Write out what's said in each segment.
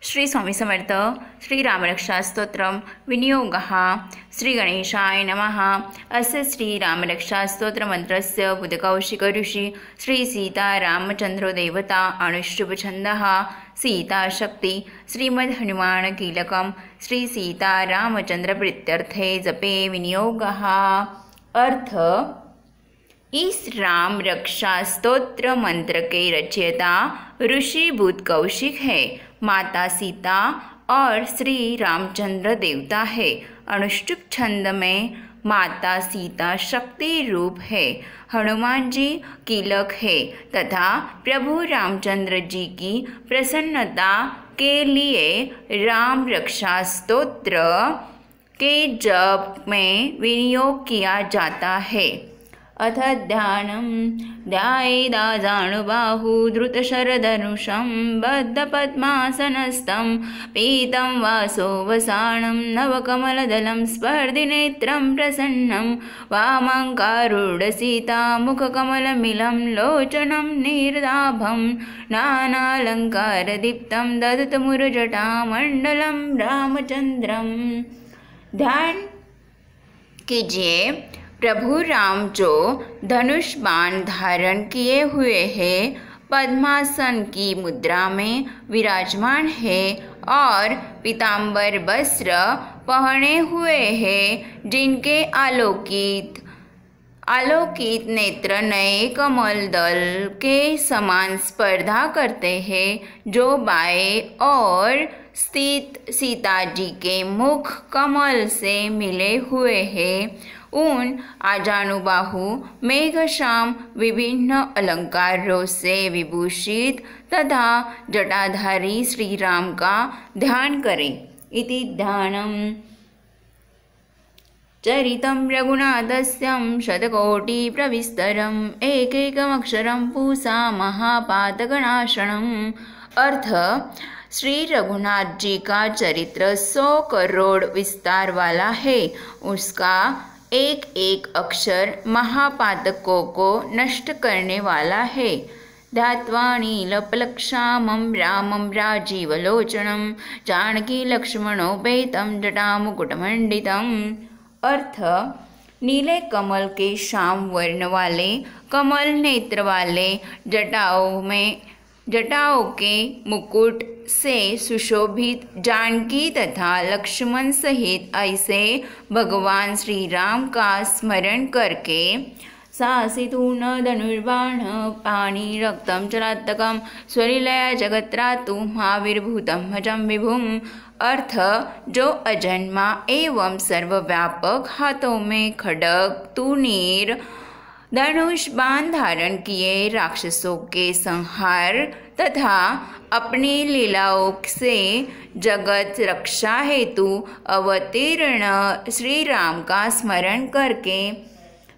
श्री स्वामी समर्थ श्री रामरक्षा स्तोत्रम विनियोगः श्री गणेशाय नमः। अस्य श्री रामरक्षा स्तोत्र मंत्रस्य बुधकौशिक ऋषि श्री सीता रामचंद्रो देवता अनुष्टुप छंदः सीता शक्ति श्रीमद् हनुमान कीलकम श्री सीता रामचंद्र प्रीत्यर्थे जपे विनियोगः। अर्थ, इस राम रक्षा स्तोत्र मंत्र के रचयिता ऋषि बुध कौशिक है, माता सीता और श्री रामचंद्र देवता है। अनुष्टुप छंद में माता सीता शक्ति रूप है, हनुमान जी कीलक है तथा प्रभु रामचंद्र जी की प्रसन्नता के लिए राम रक्षा स्तोत्र के जप में विनियोग किया जाता है। अथ ध्यानं ध्यायेदाजानुबाहु धृतशरधनुषं बद्धपद्मासनस्थं पीतं वासोवसानं नवकमलदलं स्पर्धिनेत्रं प्रसन्नं वामाङ्कारूढसीता मुखकमलमिलं लोचनं निर्दाभं नानालङ्कारदीप्तं दधतमुरजटामण्डलं रामचन्द्रं। ध्यान कीजिए, प्रभु राम जो धनुष बाण धारण किए हुए हैं, पद्मासन की मुद्रा में विराजमान है और पीतांबर वस्त्र पहने हुए हैं, जिनके आलोकित नेत्र नए कमल दल के समान स्पर्धा करते हैं, जो बाएं और स्थित सीता जी के मुख कमल से मिले हुए हैं। उन आजानुबाहु मेघश्याम विभिन्न अलंकारों से विभूषित तथा जटाधारी श्री राम का ध्यान करें। इति ध्यानम् चरितं रघुनाथस्यं शतकोटि प्रविस्तरम् एकैकमक्षरं पूसा महापातकनाशनम्। अर्थ, श्री रघुनाथ जी का चरित्र 100 करोड़ विस्तार वाला है। उसका एक एक अक्षर महापातकों को नष्ट करने वाला है। ध्यात्वा नीलपलक्षामं रामं राजीवलोचनं जानकी लक्ष्मणोपेतं जटामुकुटमण्डितम्। अर्थ, नीले कमल के श्याम वर्ण वाले कमल नेत्र वाले जटाओं के मुकुट से सुशोभित जानकी तथा लक्ष्मण सहित ऐसे भगवान श्री राम का स्मरण करके सासितून धनुर्बाण पाणी रक्तम चलात्तकम स्वलीलया जगत्रातु महावीरभूतम भजम विभुम। अर्थ, जो अजन्मा एवं सर्वव्यापक हाथों में खड्ग तूणीर धनुष बाण धारण किए राक्षसों के संहार तथा अपनी लीलाओं से जगत रक्षा हेतु अवतीर्ण श्री राम का स्मरण करके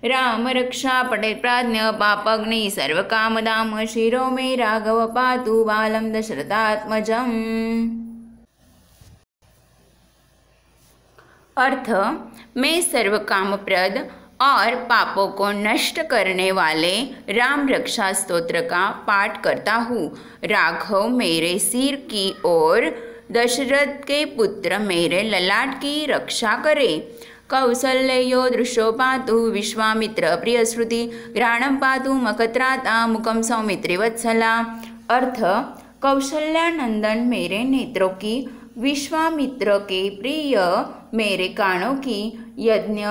राम रक्षा पटे प्राज्ञ पापग्नि सर्वकामदाम शिरो में राघव पातु बालम दशरथात्मजम्। अर्थ, मैं सर्वकामप्रद और पापों को नष्ट करने वाले राम रक्षा स्तोत्र का पाठ करता हूँ। राघव मेरे सिर की ओर, दशरथ के पुत्र मेरे ललाट की रक्षा करे। कौसल्यो दृशो पातु विश्वामित्र प्रिय श्रुति घ्राणम पातु मकत्राता मुखम सौमित्री वत्सला। अर्थ, कौशल्यानंदन मेरे नेत्रों की, विश्वामित्र के प्रिय मेरे कानों की, यज्ञ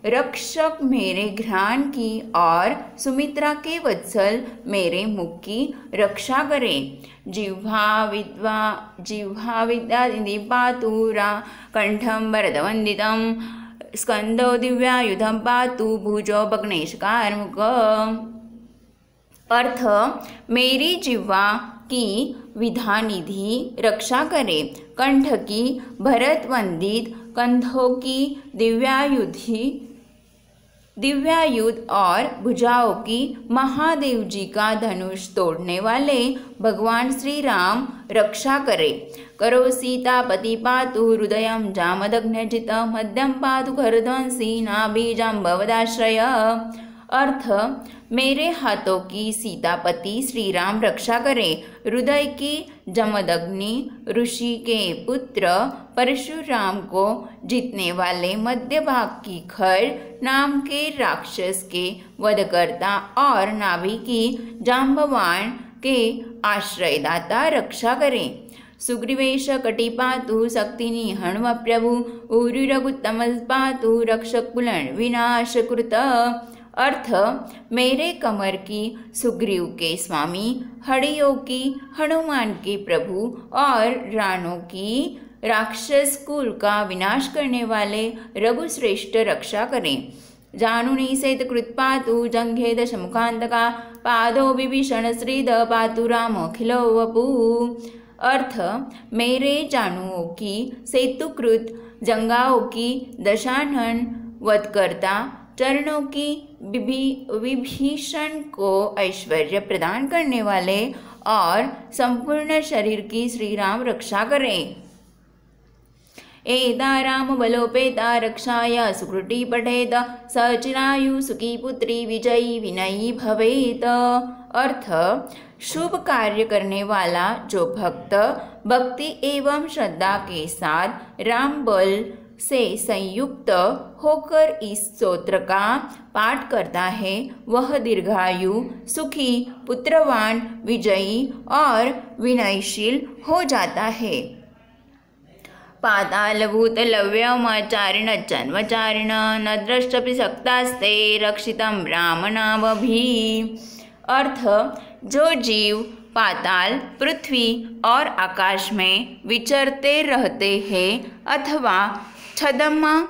रक्षक मेरे घ्राण की और सुमित्रा के वत्सल मेरे मुख की रक्षा करें। जिह्वा विद्या पातु कंठम वरदवंदितम स्कंदो दिव्यायुधम पातु भुजो भग्नेशकारमुख। अर्थ, मेरी जिह्वा की विधानिधि रक्षा करे, कंठ की भरत वंदित, कंधों की दिव्यायुध और भुजाओं की महादेव जी का धनुष तोड़ने वाले भगवान श्री राम रक्षा करे। करो सीतापति पातु हृदयं जामदग्नजित मध्यम पातु खरध्वंसी नाभि जाम्बवदाश्रय। अर्थ मेरे हाथों की सीतापति श्री राम रक्षा करें। हृदय की जमदग्नि ऋषि के पुत्र परशुराम को जीतने वाले मध्य भाग की खर नाम के राक्षस के वधकर्ता और नाभि की जाम्बवान के आश्रयदाता रक्षा करें। सुग्रीवेश कटिपातु शक्तिनि हणव प्रभु उरुरगुत्तम पातु रक्षक कुलन विनाशकृत। अर्थ मेरे कमर की सुग्रीव के स्वामी, हड़ियों की हनुमान के प्रभु और रानों की राक्षस कुल का विनाश करने वाले रघुश्रेष्ठ रक्षा करें। जानुनी सहित कृत पातु जंघे दशमुखांतका पादो विभीषण श्रीद पातु राम खिलो वपु। अर्थ मेरे जानुओं की सेतुकृत जंगाओं की दशानन वधकर्ता चरणों की विभीषण को ऐश्वर्य प्रदान करने वाले और संपूर्ण शरीर की श्री राम रक्षा करें। एता राम बलोपेता रक्षाय सुकृति पठेत सचिरायु सुखी पुत्री विजयी विनयी भवेत। अर्थ शुभ कार्य करने वाला जो भक्त भक्ति एवं श्रद्धा के साथ राम बल से संयुक्त होकर इस स्तोत्र का पाठ करता है वह दीर्घायु सुखी पुत्रवान विजयी और विनयशील हो जाता है। पातालभूत लव्यमाचारिण जन्मचारिण न द्रष्टपि सक्तास्ते रक्षितम राम नामभि। अर्थ जो जीव पाताल पृथ्वी और आकाश में विचरते रहते हैं अथवा छद्म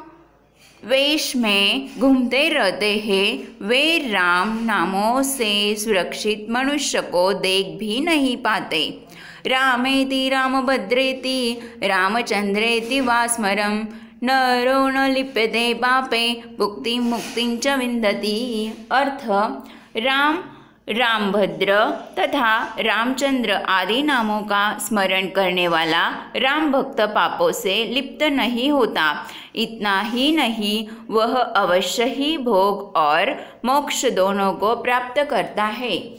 वेश में घूमते रहते हैं वे राम नामों से सुरक्षित मनुष्य को देख भी नहीं पाते। रामेति रामभद्रेति रामचंद्रेति वा स्मरं नरो न लिप्यते पापे भुक्ति मुक्तिं च विन्दति। अर्थ राम रामभद्र तथा रामचंद्र आदि नामों का स्मरण करने वाला राम भक्त पापों से लिप्त नहीं होता। इतना ही नहीं वह अवश्य ही भोग और मोक्ष दोनों को प्राप्त करता है।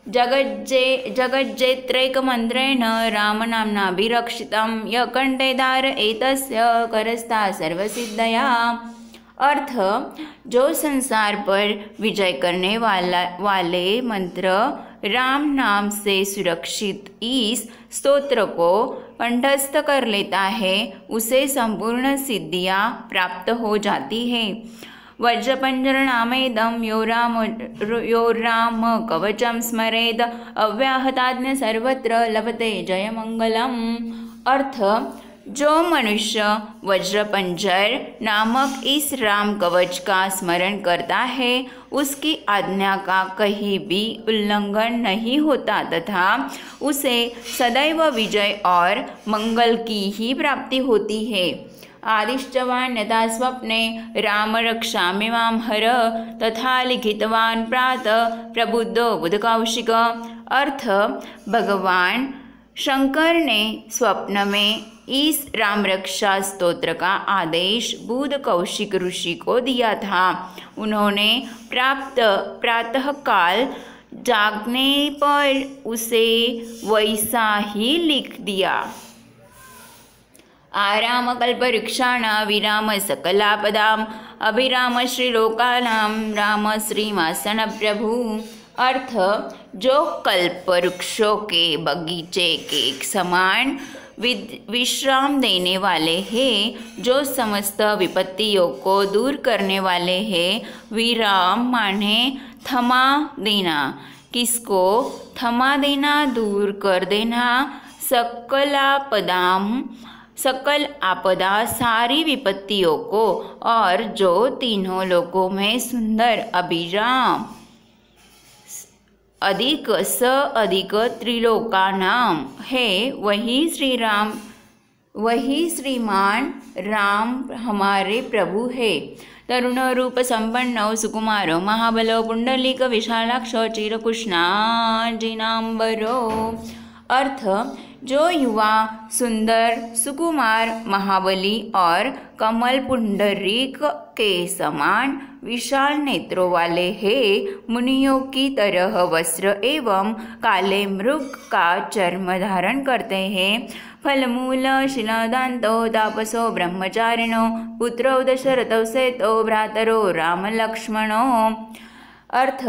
जगज्जेत्रैकमन्त्रेण रामनाम्नाभिरक्षितं य कंठे धारयेतस्य करस्था सर्वसिद्धया। अर्थ जो संसार पर विजय करने वाले मंत्र राम नाम से सुरक्षित इस स्तोत्र को कंठस्थ कर लेता है उसे संपूर्ण सिद्धियां प्राप्त हो जाती है। वज्रपंजरनामेदं यो राम कवचं स्मरेद अव्याहताज्ञ सर्वत्र लभते जयमंगलम्। अर्थ जो मनुष्य वज्रपंजर नामक इस राम कवच का स्मरण करता है उसकी आज्ञा का कहीं भी उल्लंघन नहीं होता तथा उसे सदैव विजय और मंगल की ही प्राप्ति होती है। आदिष्टवान् यथा स्वप्ने राम रक्षामि मां हर तथा लिखितवान् प्रातः प्रबुद्धो बुधकौशिक। अर्थ भगवान शंकर ने स्वप्न में इस राम रक्षा स्तोत्र का आदेश बुध कौशिक ऋषि को दिया था। उन्होंने प्रातः काल जागने पर उसे वैसा ही लिख दिया। आराम कल्पवृक्षाणां विराम सकलापदाम् अभिराम श्रीलोकानां राम श्रीमासन प्रभु। अर्थ जो कल्प वृक्षों के बगीचे के समान विश्राम देने वाले हैं, जो समस्त विपत्तियों को दूर करने वाले हैं। विराम माने थमा देना, किसको थमा देना, दूर कर देना। सकल आपदा सारी विपत्तियों को, और जो तीनों लोकों में सुंदर अभिराम अधिक त्रिलोका नाम है वही श्रीमान राम हमारे प्रभु है। तरुण रूप संपन्नो सुकुमारो महाबलो पुंडलिक विशालाक्षो चिरकुष्णाजिनांबरो। अर्थ जो युवा सुंदर सुकुमार महाबली और कमल पुंडरीक के समान विशाल नेत्रों वाले हैं, मुनियों की तरह वस्त्र एवं काले मृग का चर्म धारण करते हैं, फलमूल शिलादांतो तापसो ब्रह्मचारिणो पुत्रौ दशरथौ सेतो भ्रातरो राम लक्ष्मणो। अर्थ,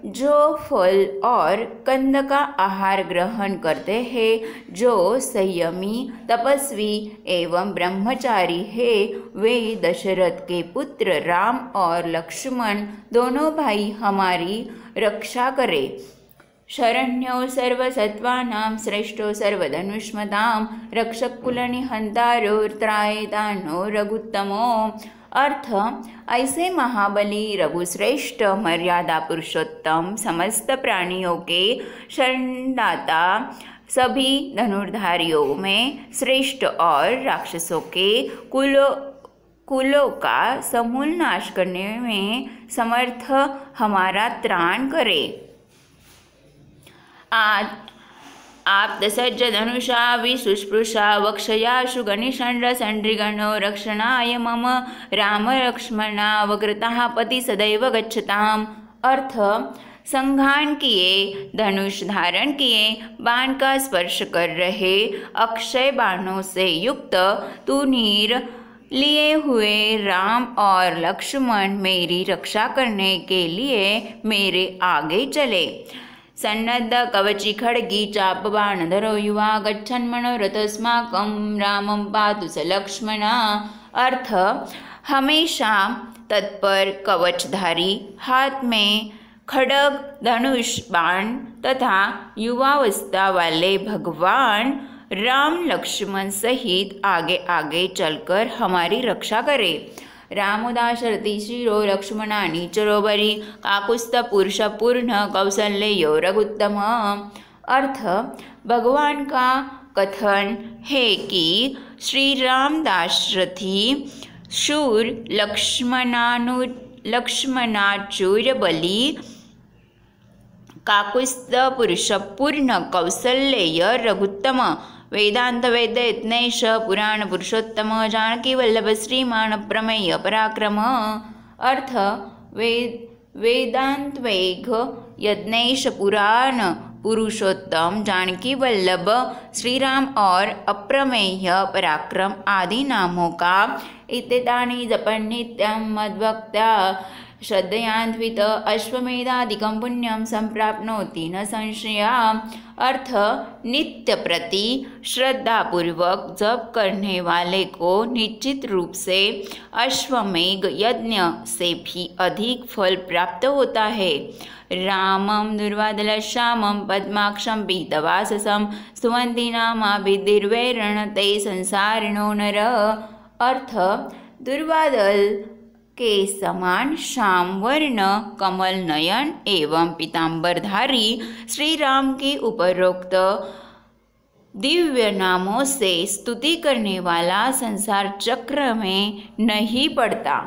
जो फल और कंद का आहार ग्रहण करते हैं, जो संयमी तपस्वी एवं ब्रह्मचारी है, वे दशरथ के पुत्र राम और लक्ष्मण दोनों भाई हमारी रक्षा करे। शरण्यो सर्वसत्त्वानां श्रेष्ठो सर्वधनुष्मतां रक्षकुलनिहंतारो त्रायदानो रघुत्तमो। अर्थ, ऐसे महाबली रघुश्रेष्ठ मर्यादा पुरुषोत्तम समस्त प्राणियों के शरणदाता, सभी धनुर्धारियों में श्रेष्ठ और राक्षसों के कुलों का समूल नाश करने में समर्थ हमारा त्राण करे। आप दशज धनुषा विशुस्पृशा वक्षयाशु गणिषण्ड्रसण्ड्रिगणो रक्षणाय मम राम लक्ष्मणा वक्रतः पति सदैव गच्छताम्। अर्थ, संघान किए, धनुष धारण किए, बाण का स्पर्श कर रहे, अक्षय बाणों से युक्त तुनीर लिए हुए राम और लक्ष्मण मेरी रक्षा करने के लिए मेरे आगे चले। सन्नद्ध कवची खड्गी चाप बाणधरो युवा गच्छन् मनोरथस्माकं रामं पातु स लक्ष्मणा। अर्थ, हमेशा तत्पर कवचधारी, हाथ में खड्ग धनुष बाण तथा युवावस्था वाले भगवान राम लक्ष्मण सहित आगे आगे चलकर हमारी रक्षा करे। रामोदाशरथि शिरो लक्ष्मणानि चरोबरी काकुस्थ पुरुष पूर्ण कौशल्यो रघुत्तम। अर्थ, भगवान का कथन है कि श्री राम दाशरथी शूर लक्ष्मणाचुर बली काकुस्थ पुरुष पूर्ण कौशल्य रघुत्तम वेदांत वेद यत्नेश पुराण पुरुषोत्तम जानकी वल्लभ श्रीमान प्रमेय पराक्रम। अर्थ, वेदांत वेग यज्ञेश पुराण पुरुषोत्तम जानकी वल्लभ श्रीराम और अप्रमेय पराक्रम आदि नामों का इत्येतानि जपन् नित्यं मद्भक्त्या श्रद्धयान्वित अश्वमेधादिकं पुण्यं संप्राप्नोति न संशया। अर्थ, नित्य प्रति श्रद्धापूर्वक जप करने वाले को निश्चित रूप से अश्वमेघ यज्ञ से भी अधिक फल प्राप्त होता है। रामं दुर्वादलश्यामं पद्माक्षं पीतवाससं स्तुवन्ति नामाभिर्वैरणते संसारिणो नर। अर्थ, दुर्वादल के समान श्याम वर्ण कमल नयन एवं पीतांबरधारी श्री राम के उपरोक्त दिव्य नामों से स्तुति करने वाला संसार चक्र में नहीं पड़ता।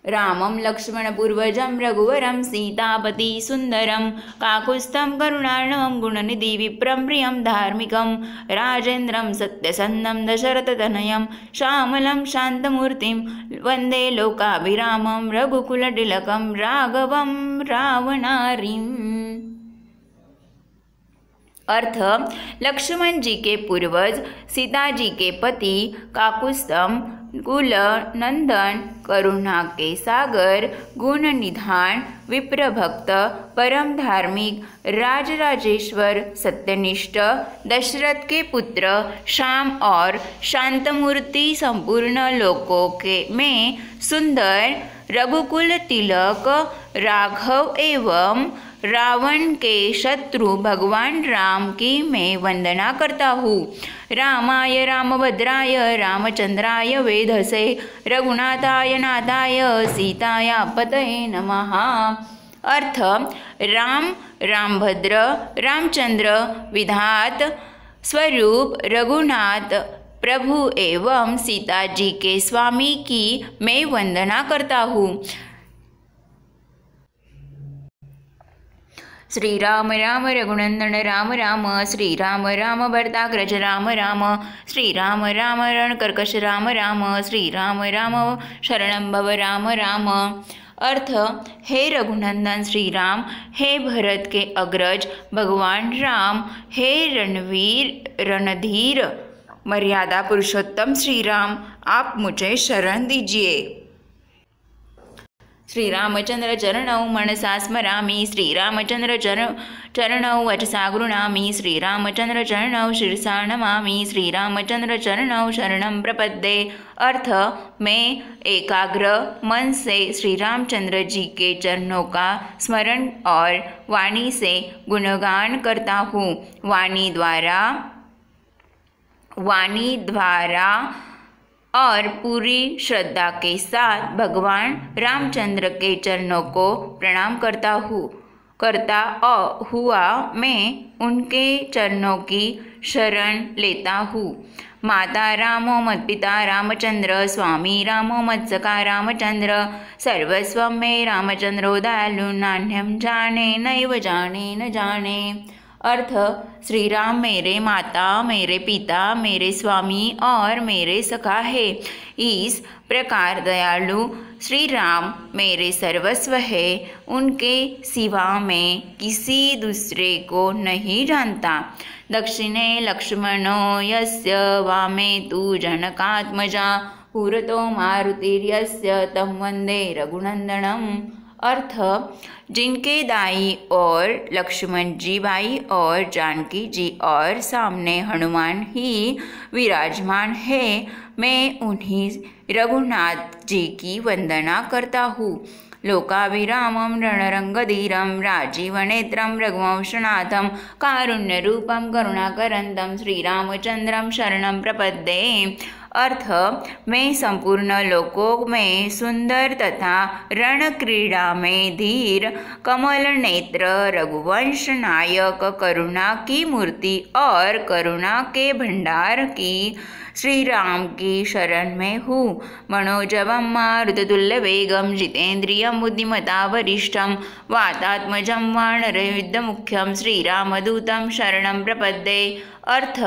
रामं लक्ष्मण पूर्वजं रघुवरं सीतापति सुंदरं काकुत्स्थं करुणार्णवं गुणनिधि विप्रं प्रियं धार्मिकं राजेन्द्रं सत्यसन्धं दशरथतनयं श्यामलं शान्तमूर्तिं वन्दे लोकाभिरामं रघुकुलतिलकं राघवं रावणारिम्। अर्थ, लक्ष्मण जी के पूर्वज, सीता जी के पति, काकुत्स्थम कुल नंदन, करुणा के सागर, गुण निधान, विप्र भक्त, परम धार्मिक, राजराजेश्वर, सत्यनिष्ठ, दशरथ के पुत्र, श्याम और शांतमूर्ति, संपूर्ण लोकों के में सुंदर, रघुकुल तिलक, राघव एवं रावण के शत्रु भगवान राम की मैं वंदना करता हूँ। रामाय रामभद्राय रामचंद्राय वेधसे रघुनाथाय नाथाय सीताय पतये नमः। अर्थ, राम, रामभद्र, रामचंद्र, विधात स्वरूप रघुनाथ प्रभु एवं सीता जी के स्वामी की मैं वंदना करता हूँ। श्री राम राम रघुनंदन राम राम, श्री राम राम भरताग्रज राम राम, श्री राम राम रणकर्कश राम राम, श्री राम राम शरणं भव राम राम। अर्थ, हे रघुनंदन श्री राम, हे भरत के अग्रज भगवान राम, हे रणधीर मर्यादा पुरुषोत्तम श्री राम, आप मुझे शरण दीजिए। श्री रामचंद्र चरणौ मनसा स्मरामि, श्री रामचंद्र चरणौ वचसा गृह्णामि, श्री रामचंद्र चरणौ शिरसा नमामि, श्री रामचंद्र चरणौ शरणं प्रपद्ये। अर्थ, मैं एकाग्र मन से श्री रामचंद्र जी के चरणों का स्मरण और वाणी से गुणगान करता हूँ। वाणी द्वारा और पूरी श्रद्धा के साथ भगवान रामचंद्र के चरणों को प्रणाम करता हुआ मैं उनके चरणों की शरण लेता हूँ। माता रामो मत्पिता रामचंद्र, स्वामी रामो मत्सखा रामचंद्र, सर्वस्वं मे रामचंद्रो दयालु, नान्यं जाने नैव जाने न जाने। अर्थ, श्री राम मेरे माता, मेरे पिता, मेरे स्वामी और मेरे सखा है। इस प्रकार दयालु श्री राम मेरे सर्वस्व है, उनके सिवा मैं किसी दूसरे को नहीं जानता। दक्षिणे लक्ष्मणो यस्य, वामे तु जनकात्मजा, पुरतो मारुतिर्यस्य, तं वन्दे रघुनंदनम। अर्थ, जिनके दाई और लक्ष्मण जी, बाई और जानकी जी और सामने हनुमान ही विराजमान है, मैं उन्हीं रघुनाथ जी की वंदना करता हूँ। लोकाभिरामं रणरंगधीरं, राजीवनेत्रं रघुवंशनाथं, कारुण्यरूपं करुणाकरंदं, श्रीरामचंद्रं शरणं प्रपद्ये। अर्थ, मैं संपूर्ण लोकों में सुंदर तथा रण क्रीड़ा में धीर, कमल नेत्र, रघुवंश नायक, करुणा की मूर्ति और करुणा के भंडार की श्री राम की शरण में हूँ। मनोजवं मारुततुल्य वेगं, जितेन्द्रियं बुद्धिमता वरिष्ठं, वातात्मजं वानरयुद्धमुख्यं, श्रीरामदूतं शरणं प्रपद्ये। अर्थ,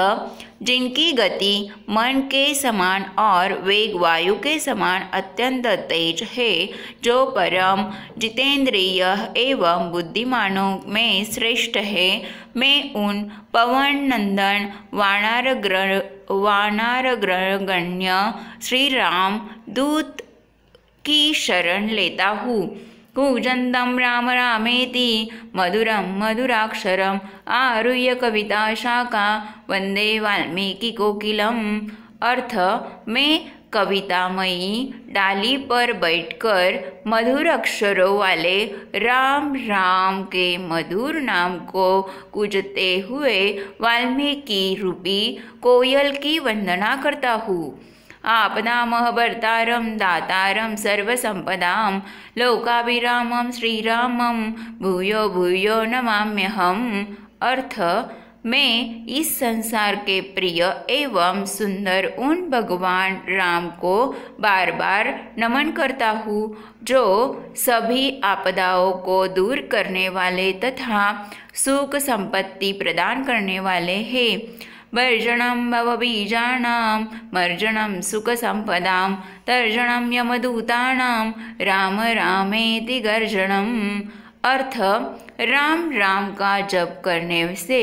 जिनकी गति मन के समान और वेग वायु के समान अत्यंत तेज है, जो परम जितेंद्रिय एवं बुद्धिमानों में श्रेष्ठ है, मैं उन पवन नंदन वानरगण्य श्री राम दूत की शरण लेता हूँ। कूजन्तं राम रामेति मधुरं मधुराक्षरम्, आरुह्य कविता शाखा वंदे वाल्मीकि कोकिलम्। अर्थ, मैं कवितामयी डाली पर बैठकर मधुर अक्षरों वाले राम राम के मधुर नाम को कूजते हुए वाल्मीकि रूपी कोयल की वंदना करता हूँ। आपदामः भर्तारं दातारं सर्वसंपदां, लोकाभिरामं श्रीरामं भूयो भूयो नमाम्यहम्। अर्थ, मैं इस संसार के प्रिय एवं सुंदर उन भगवान राम को बार बार नमन करता हूँ, जो सभी आपदाओं को दूर करने वाले तथा सुख संपत्ति प्रदान करने वाले हैं। वर्जनं भवबीजानां, मर्जनं सुखसंपदां, तर्जनं यमदूतानां, राम रामेति गर्जनम्। अर्थ, राम राम का जप करने से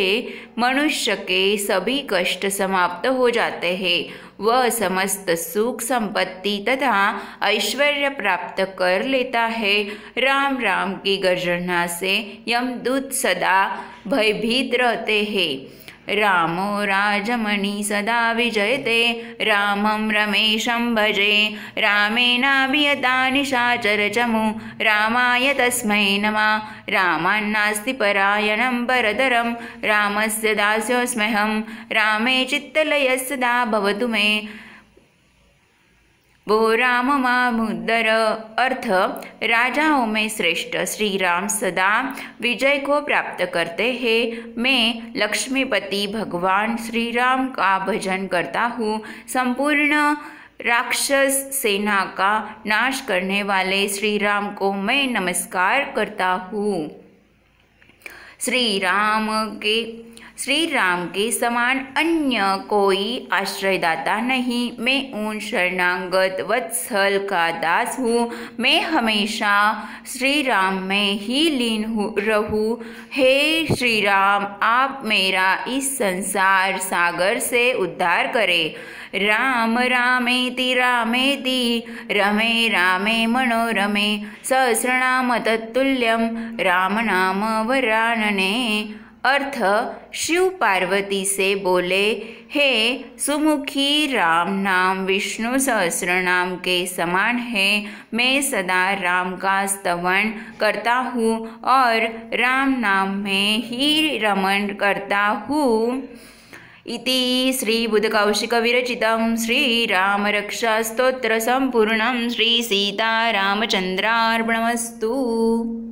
मनुष्य के सभी कष्ट समाप्त हो जाते हैं। वह समस्त सुख संपत्ति तथा ऐश्वर्य प्राप्त कर लेता है। राम राम की गर्जना से यमदूत सदा भयभीत रहते हैं। रामो राजमणि सदा विजयते, रामं रमेशं भजे, रामेणाभियता निशाचर चमु, रामाय तस्मै नमः। रामान्नास्ति परायणं परतरं, रामस्य दास्योऽस्म्यहं, रामे चित्तलयः सदा भवतु मे, वो राम मामुद्धर। अर्थ, राजाओं में श्रेष्ठ श्री राम सदा विजय को प्राप्त करते हैं। मैं लक्ष्मीपति भगवान श्री राम का भजन करता हूँ। संपूर्ण राक्षस सेना का नाश करने वाले श्री राम को मैं नमस्कार करता हूँ। श्री राम के समान अन्य कोई आश्रयदाता नहीं। मैं उन शरणागत वत्सल का दास हूँ। मैं हमेशा श्री राम में ही लीन रहूँ। हे श्री राम, आप मेरा इस संसार सागर से उद्धार करें। राम रामेति रामेति रमे रामे मनोरमे सहस्रनाम तत्तुल्यम राम नाम वरानने। अर्थ, शिव पार्वती से बोले, हे सुमुखी, राम नाम विष्णु सहस्रनाम के समान है। मैं सदा राम का स्तवन करता हूँ और राम नाम में ही रमण करता हूँ। इति श्री बुधकौशिक विरचितं श्रीरामरक्षास्तोत्र संपूर्णं। श्री सीतारामचन्द्रार्पणमस्तु।